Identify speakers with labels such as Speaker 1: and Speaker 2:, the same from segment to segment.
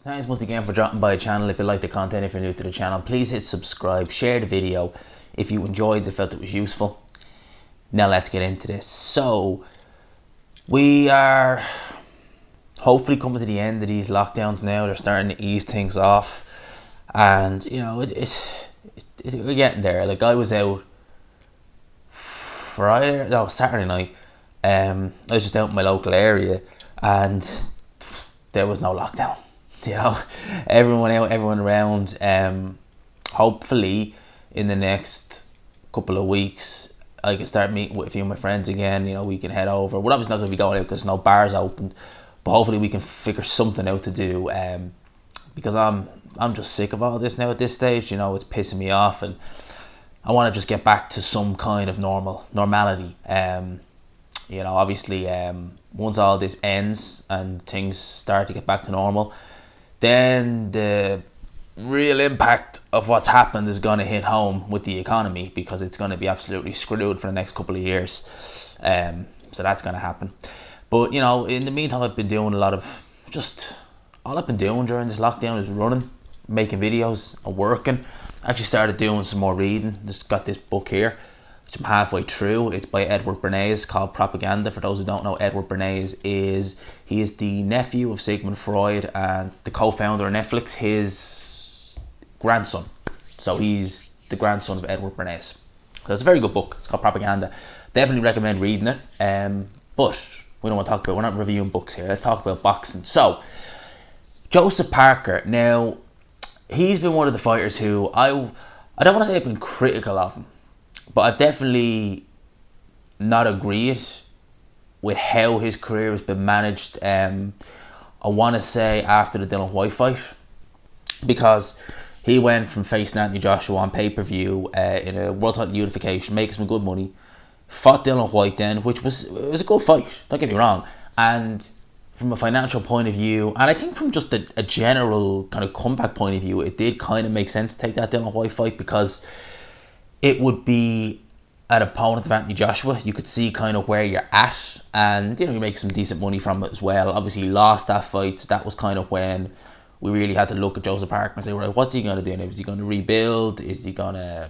Speaker 1: Thanks once again for dropping by the channel. If you like the content, if you're new to the channel, please hit subscribe, share the video if you enjoyed it, felt it was useful. Now let's get into this. So, we are hopefully coming to the end of these lockdowns now. They're starting to ease things off. And, you know, we're getting there. Like, I was out Saturday night. I was just out in my local area and there was no lockdown. You know, everyone out, everyone around. Hopefully, in the next couple of weeks, I can start meeting with a few of my friends again. You know, we can head over. We're obviously not going to be going out because no bars opened, but hopefully we can figure something out to do. Because I'm just sick of all this now at this stage. You know, it's pissing me off, and I want to just get back to some kind of normality. You know, obviously, once all this ends and things start to get back to normal, then the real impact of what's happened is going to hit home with the economy, because it's going to be absolutely screwed for the next couple of years. So that's going to happen. But, you know, in the meantime, I've been doing a lot of all I've been doing during this lockdown is running, making videos, and working. I actually started doing some more reading. Just got this book here, which I'm halfway through. It's by Edward Bernays, called Propaganda. For those who don't know, Edward Bernays is the nephew of Sigmund Freud and the co-founder of Netflix, his grandson. So he's the grandson of Edward Bernays. So it's a very good book. It's called Propaganda. Definitely recommend reading it. But we don't want to talk about, we're not reviewing books here. Let's talk about boxing. So, Joseph Parker. Now, he's been one of the fighters who I don't want to say I've been critical of him, but I've definitely not agreed with how his career has been managed. I want to say after the Dillian Whyte fight, because he went from facing Anthony Joshua on pay-per-view in a world title unification, making some good money, fought Dillian Whyte then, which was a good fight, don't get me wrong, and from a financial point of view, and I think from just a general kind of comeback point of view, it did kind of make sense to take that Dillian Whyte fight, because it would be an opponent of Anthony Joshua. You could see kind of where you're at, and you know, you make some decent money from it as well. Obviously, he lost that fight, so that was kind of when we really had to look at Joseph Parker and say, right, what's he going to do now? Is he going to rebuild? Is he going to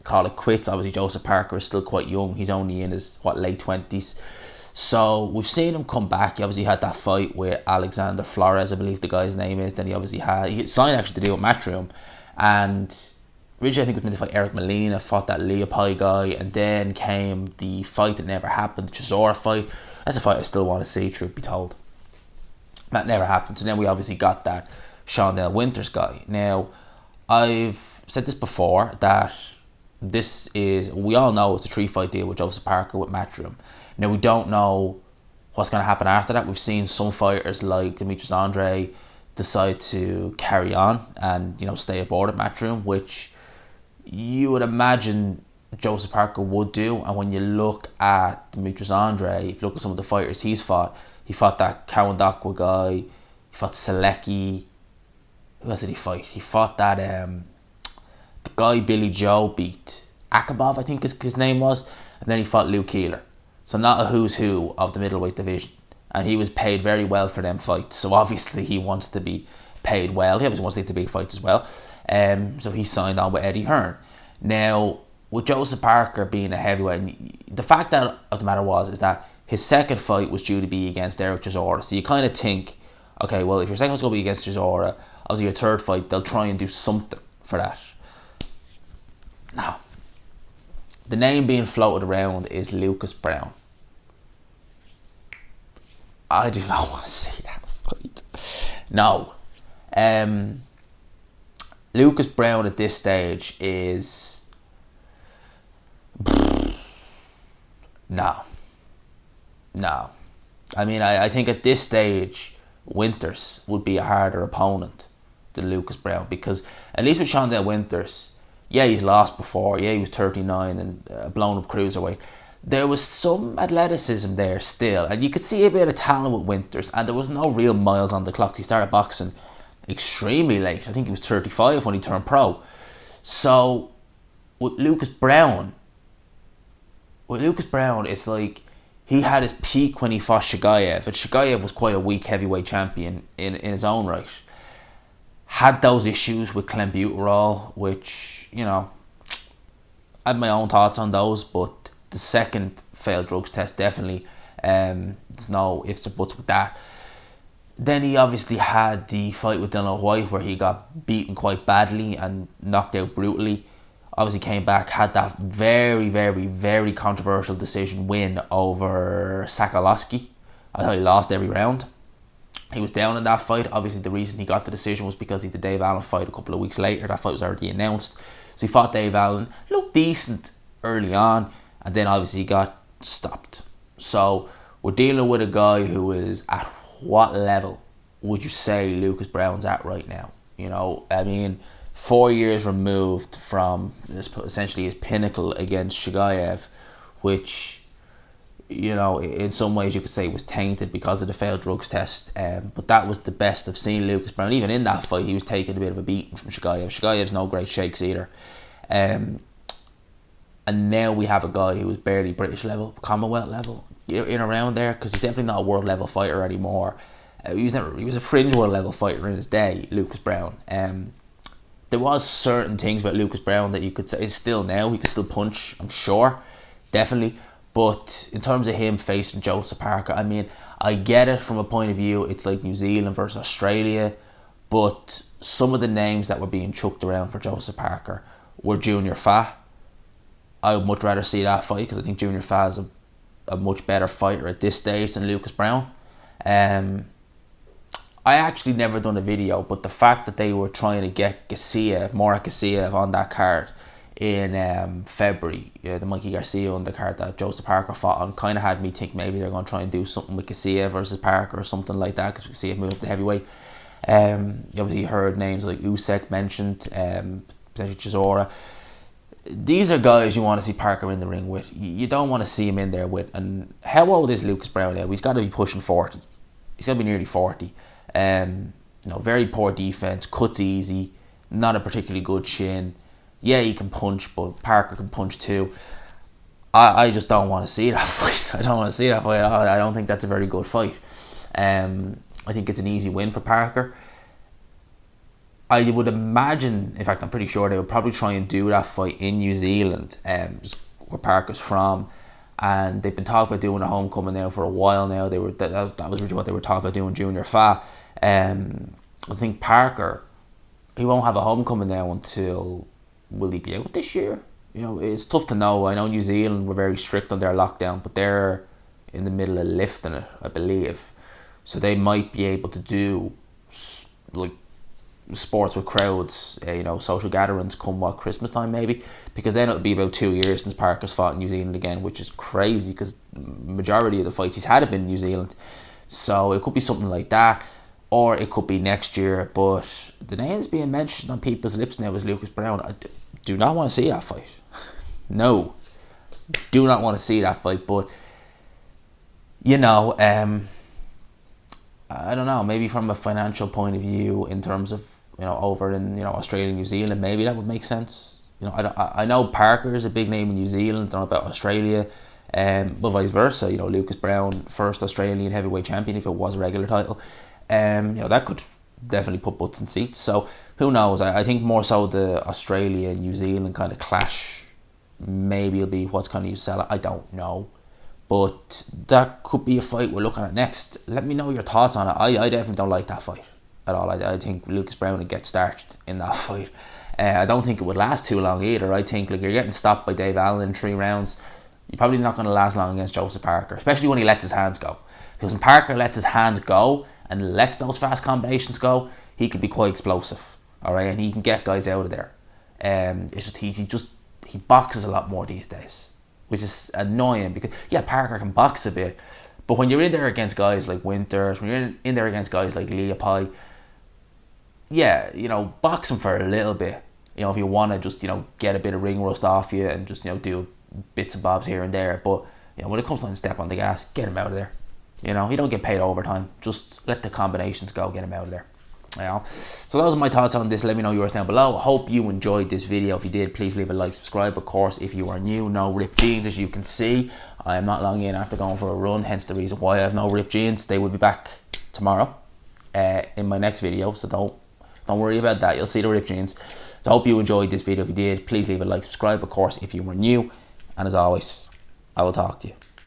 Speaker 1: call it quits? Obviously, Joseph Parker is still quite young. He's only in his late 20s. So we've seen him come back. He obviously had that fight with Alexander Flores, I believe the guy's name is. Then he signed actually to do with Matchroom, and originally I think it was meant to fight Eric Molina, fought that Leopold guy, and then came the fight that never happened, the Chisora fight. That's a fight I still want to see, truth be told. That never happened. So then we obviously got that Shondell Winters guy. Now, I've said this before, that we all know it's a 3-fight deal with Joseph Parker with Matchroom. Now, we don't know what's going to happen after that. We've seen some fighters like Demetrius Andre decide to carry on and, you know, stay aboard at Matchroom, which you would imagine Joseph Parker would do. And when you look at Demetrius Andre, if you look at some of the fighters he fought that Kawandakwa guy, he fought Selecki. Who else did he fight? He fought that the guy Billy Joe beat, Akabov, I think his name was, and then he fought Luke Keeler. So not a who's who of the middleweight division, and he was paid very well for them fights. So obviously he wants to be paid well. He obviously wants to take the big fights as well. So he signed on with Eddie Hearn. Now, with Joseph Parker being a heavyweight, the fact of the matter is that his second fight was due to be against Eric Chisora. So you kind of think, okay, well, if your second one's going to be against Chisora, obviously your third fight, they'll try and do something for that. Now, the name being floated around is Lucas Browne. I do not want to see that fight. No. Lucas Browne at this stage is... No. I mean, I think at this stage, Winters would be a harder opponent than Lucas Browne, because at least with Shondell Winters, yeah, he's lost before. Yeah, he was 39 and blown up cruiserweight. There was some athleticism there still, and you could see a bit of talent with Winters, and there was no real miles on the clock. He started boxing extremely late. I think he was 35 when he turned pro. So with Lucas Browne, it's like he had his peak when he fought Shigaev, and Shigaev was quite a weak heavyweight champion in his own right. had those issues with clenbuterol, which, you know, I have my own thoughts on those, but the second failed drugs test, definitely, there's no ifs or buts with that. Then he obviously had the fight with Dylan White where he got beaten quite badly and knocked out brutally. Obviously came back, had that very, very, very controversial decision win over Sakalowski. I thought he lost every round. He was down in that fight. Obviously the reason he got the decision was because he had the Dave Allen fight a couple of weeks later. That fight was already announced. So he fought Dave Allen, looked decent early on, and then obviously he got stopped. So we're dealing with a guy who is at what level would you say Lucas Browne's at right now? You know, I mean, 4 years removed from this, essentially his pinnacle against Shigaev, which, you know, in some ways you could say was tainted because of the failed drugs test. But that was the best I've seen Lucas Browne. Even in that fight, he was taking a bit of a beating from Shigaev. Shigaev's no great shakes either. And now we have a guy who is barely British level, Commonwealth level, in around there, because he's definitely not a world level fighter anymore. He was a fringe world level fighter in his day, Lucas Browne. There was certain things about Lucas Browne that you could say, still now, he could still punch, I'm sure, definitely. But in terms of him facing Joseph Parker, I mean, I get it from a point of view, it's like New Zealand versus Australia, but some of the names that were being chucked around for Joseph Parker were Junior Fa. I would much rather see that fight because I think Junior Fa is a much better fighter at this stage than Lucas Browne. I actually never done a video, but the fact that they were trying to get Morat Gassiev on that card in February, the Mikey Garcia undercard that Joseph Parker fought on, kind of had me think maybe they're going to try and do something with Gassiev versus Parker or something like that, because Gassiev moved up to heavyweight. Obviously you heard names like Usyk mentioned, potentially Chisora. These are guys you want to see Parker in the ring with. You don't want to see him in there with. And how old is Lucas Browne now? He's got to be pushing 40. He's got to be nearly 40. You know, very poor defense, cuts easy, not a particularly good chin. Yeah, he can punch, but Parker can punch too. I just don't want to see that fight. I don't want to see that fight. I don't think that's a very good fight. I think it's an easy win for Parker. I would imagine, in fact I'm pretty sure they would probably try and do that fight in New Zealand, just where Parker's from, and they've been talking about doing a homecoming now for a while now. They were that was really what they were talking about doing, Junior Fa. I think Parker, he won't have a homecoming now until, will he be out this year? You know, it's tough to know. I know New Zealand were very strict on their lockdown, but they're in the middle of lifting it, I believe, so they might be able to do like sports with crowds, you know, social gatherings come Christmas time maybe, because then it'll be about 2 years since Parker's fought in New Zealand again, which is crazy because majority of the fights he's had have been in New Zealand. So it could be something like that, or it could be next year. But the names being mentioned on people's lips now is Lucas Browne. I do not want to see that fight. No, do not want to see that fight. But you know, I don't know, maybe from a financial point of view, in terms of, you know, over in, you know, Australia and New Zealand, maybe that would make sense. You know, I know Parker is a big name in New Zealand, I don't know about Australia, but vice versa. You know, Lucas Browne, first Australian heavyweight champion if it was a regular title, you know, that could definitely put butts in seats. So who knows? I think more so the Australia and New Zealand kind of clash maybe it'll be what's going to sell it. I don't know. But that could be a fight we're looking at next. Let me know your thoughts on it. I definitely don't like that fight at all. I think Lucas Browne would get started in that fight. I don't think it would last too long either. I think, like, you're getting stopped by Dave Allen in 3 rounds. You're probably not going to last long against Joseph Parker, especially when he lets his hands go. Because when Parker lets his hands go and lets those fast combinations go, he could be quite explosive. All right, and he can get guys out of there. It's just he boxes a lot more these days, which is annoying because, yeah, Parker can box a bit, but when you're in there against guys like Winters, when you're in there against guys like Leopold, yeah, you know, box him for a little bit. You know, if you want to just, you know, get a bit of ring rust off you and just, you know, do bits and bobs here and there. But, you know, when it comes time to step on the gas, get him out of there. You know, he don't get paid overtime. Just let the combinations go, get him out of there. You know, so those are my thoughts on this. Let me know yours down below. I hope you enjoyed this video. If you did, please leave a like, subscribe. Of course, if you are new, no ripped jeans, as you can see. I am not long in after going for a run, hence the reason why I have no ripped jeans. They will be back tomorrow in my next video, so don't Don't worry about that. You'll see the ripped jeans. So I hope you enjoyed this video. If you did, please leave a like, subscribe, of course, if you were new. And as always, I will talk to you